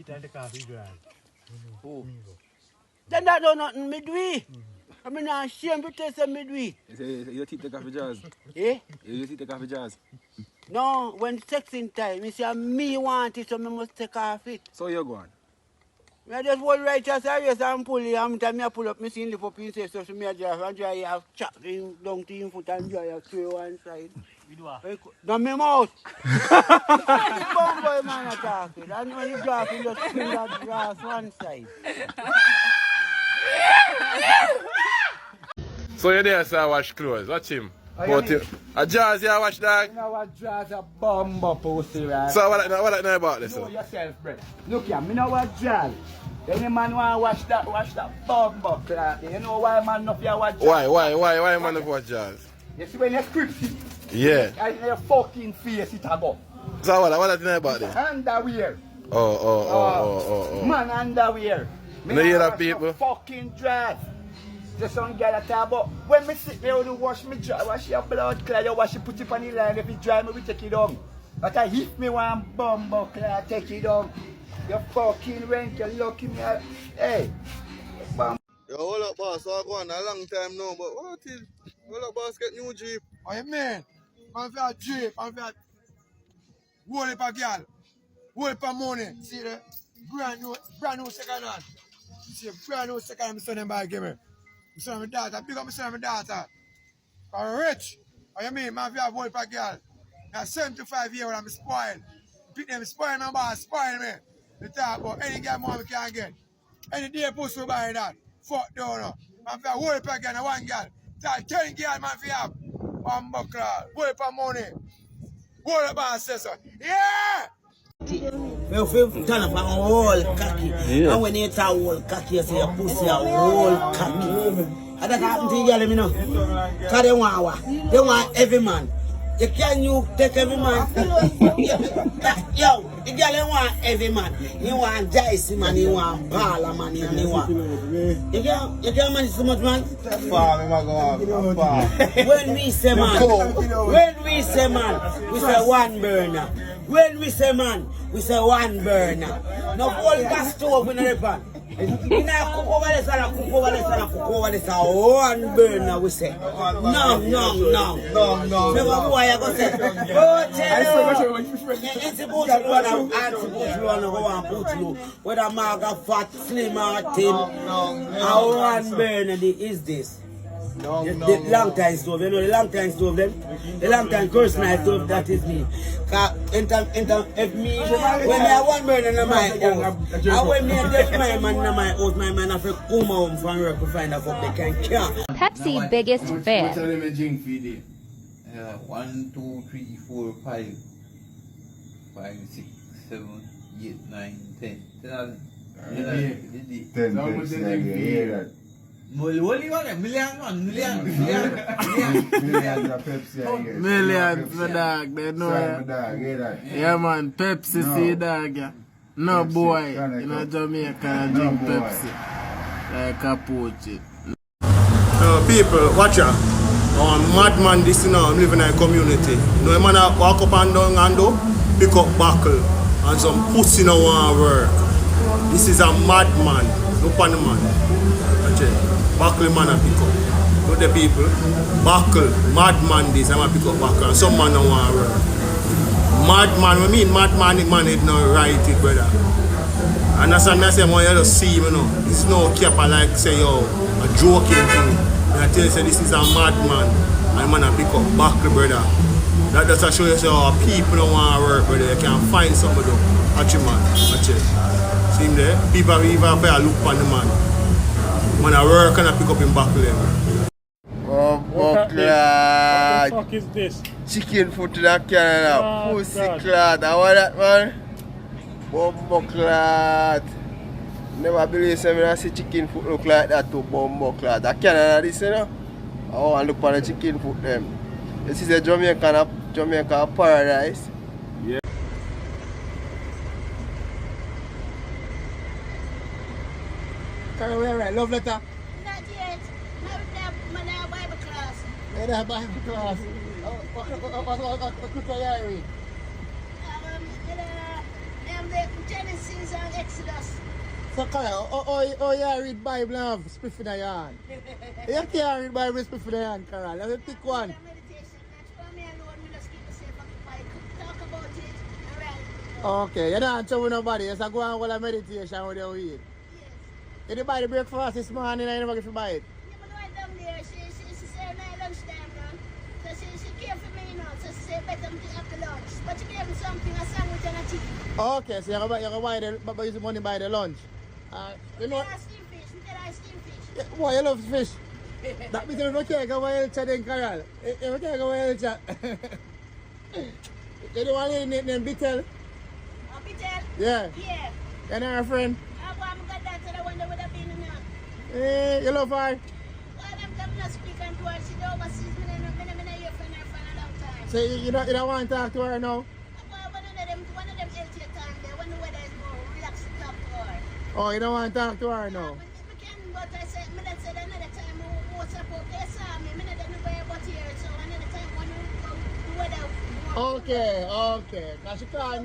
teeth and the coffee dry. Oh. Then that do nothing, me do it. I mean, I'm ashamed to tell some me do it. You say your teeth take off your jaws? Eh? Your teeth take off your jaws? No, when sexing time, you say me want it, so me must take off it. So you go on? I just hold righteous serious and pull it. And time I pull up, me see him lift up himself, so me a drive and dry have chop him down to him foot and dry have throw one side. You do what? Down my mouth. The bumboy man a talking. And when he drop, he just spin that grass one side. So you're there, so I wash clothes. Watch him. But a jazz, you wash dog? You know what jazz a bumbo pussy, right? So what I know about this? Know yourself, bro. Look here, me know what jazz. Any man want to wash that bumbo cloth. You know why man not here watch jazz? Why man not watch jazz? You see when you're scripting, Yeah. and your fucking face it a go. So what I know about this? Underwear. Oh. Man, underwear. You know hear that wash people? no fucking dress. Just some girl at about when me sit there, you wash me dry, wash your blood clot, you wash it, put it on the line. If it dry, me we take it down. But I hit me one bumbo clot, take it down. You fucking rent, you lucky me. Hey, bum. Yo, hold up, boss. I go on a long time now, but what is? Hold up, boss. Get new Jeep. Oh, you mean? Man for a Jeep, man for a whole heap of girl, whole heap of money. See the brand new second hand. See brand new second hand, my son and buy give me. My son and my daughter, big up my son and my daughter. I'm rich. Oh, you mean? Man for a whole heap of girl. I'm 75 years old, I'm spoiled. Pick them spoil my boss, spoil me. They talk about any girl more we can get. Any day pussy we buy that. Fuck down now. Man for a whole heap of girl and one girl. Tell 10 girl man for have. One buckler, whole heap of money. Whole heap of so. Yeah! You feel turn up a whole cocky. And when you tell whole cocky, you say your pussy a whole cocky. And that happen to you, girl, you know. Because they want every man. You take every man. Yo, the girl want every man. You want Dicey man, you want Bala man, you want. You can't manage so much man. When we say man, we say one burner. When we say man, we say one burner. No whole gas stove in the pan. You know, cook over this and cook over this, one burner we say. No. Never boy, I go say, oh, tell you. It's supposed to go and put you. Whether Marga fat, slim or thin. How one burner is this? The long time stove, you know the long time stove then? The long time curse knife stove, that is me. If me, when I have one burner in my house, and when me left my man in my house, my man have to come home from work to find out what they can. Pepsi biggest fan. What are them drink for the 1, 2, 3, 4, 5, 5, 6, 7, 8, 9, 10. 10. Millions for dog, they know ya. Yeah man, Pepsi see dog ya. No boy in Jamaica drink Pepsi like a poach. People, watch out. Madman this now, I'm living in a community. You know, man walk up and down and do, pick up buckle and some pussy no want work. This is a madman, look on the man. Watch it. Buckle man a pick up. Look the people. Buckle, madman this, I'm a pick up buckle and some man don't want to work. Madman, I mean madman it not right it, brother. And that's what I say, when you just see him, you know, it's no cap like say yo, a joking thing. And I tell you say this is a madman and man a pick up buckle, brother. That just show you say oh, people don't want to work, brother. You can find somebody. Watch him man, watch it. See him there? People even have a look on the man. Man, I work and I pick up in back level. What the fuck is this? Chicken foot to that Canada. Pussy clot. I want that man. Bumbo clot. Never believe when I see chicken foot look like that to bumbo clot. That Canada this, you know. I want to look on the chicken foot them. This is a Jamaica paradise. Yeah. Right, love letter? Not yet. Now we have Bible class. Yeah, they have Bible class. What could I read? Genesis and Exodus. So, Kaya, you read Bible and have spiff in the yarn? You can't read Bible and spiff in the yarn, Carol. Let me pick one. Meditation. That's why me alone, me just keep myself occupied. Talk about it, alright. Okay, you don't trouble nobody. You just go and hold a meditation with your weed. Yes. You didn't buy the breakfast this morning and you never get to buy it. Yeah, but right down there, she said night lunchtime now. So she came for me, you know. So she said better to have the lunch. But she gave me something, a sandwich and a chicken. Okay, so you can buy use the money buy the lunch. You know, Steam fish. We get our steam fish. yeah, boy, you love fish. That means you don't care go buy chat in Carol. You don't care go buy chat. You don't want to name Bitel? A bitel? Yeah. Yeah. You know her friend? I got that, so I wonder what I've been in there. You love her? Well, I'm not speaking to her. She's overseas. I'm not here for a long time. So you don't want to talk to her now? Well, one of them healthier time there, when the weather is more relaxed to talk to her. Oh, you don't want to talk to her now? We can, but I said another time, what's up, they saw me, I didn't go about here, so another time when the weather more. Okay. Now she called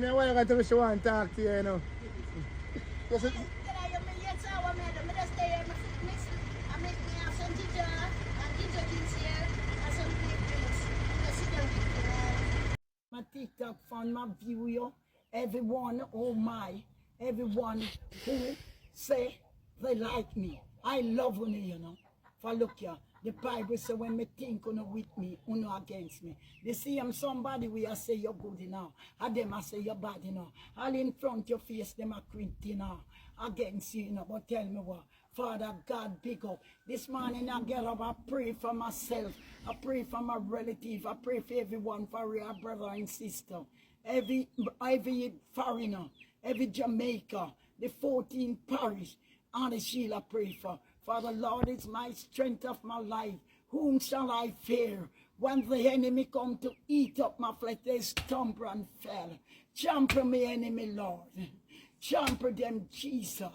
me a while ago to me she want to talk to you, you know. Yes, it- Yes, I just stay here, I make me have some ginger, and ginger things here, and some big drinks. Just sit down with My TikTok fan, my view, yo. Everyone, oh my, everyone who say they like me. I love you, you know. For look here, the Bible say when me think you with me, you against me. They see I'm somebody where I say you're good enough. And them I say you're bad enough. All in front your face, them I quit enough. Against you, you know. But tell me what, Father God, big up. This morning I get up, I pray for myself. I pray for my relative. I pray for everyone, for your brother and sister. Every foreigner, every Jamaica, the 14 parish, and the shield I pray for. For the Lord is my strength of my life. Whom shall I fear? When the enemy come to eat up my flesh, they stumble and fell. Trample me enemy, Lord. Trample them, Jesus.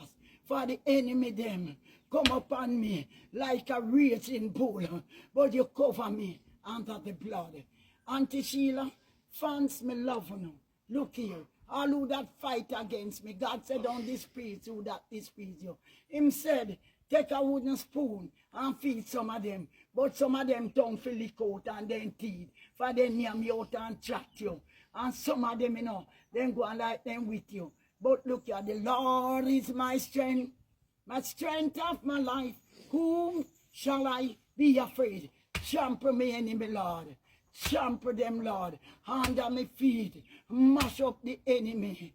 For the enemy them come upon me like a raging bull. But you cover me under the blood. Auntie Sheila, fans me love you. Look here. All who that fight against me, God said, don't displease you that displease you. Him said, take a wooden spoon and feed some of them. But some of them don't feel lick out and then teeth. For they near me out and chat you. And some of them, you know, then go and like them with you. But look here, the Lord is my strength of my life. Whom shall I be afraid? Trample me enemy, Lord. Trample them, Lord, under my feet, mash up the enemy,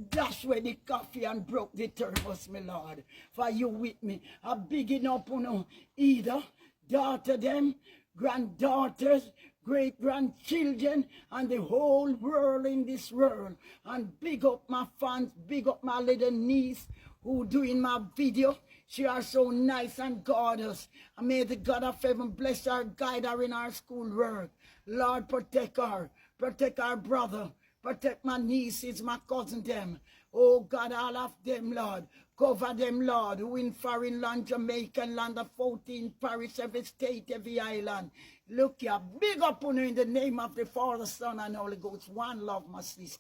dash away the coffee and broke the turbos, my Lord. For you with me, a big enough, you know, either daughter them, granddaughters, great-grandchildren, and the whole world in this world. And big up my fans, big up my little niece who doing my video. She are so nice and gorgeous. And may the God of heaven bless her, guide her in our school work. Lord, protect her brother, protect my nieces, my cousin them. Oh God, all of them, Lord. Cover them, Lord, who in foreign land, Jamaican land, of 14 parish, every state, every island. Look here, big up on you in the name of the Father, Son, and Holy Ghost. One love, my sister.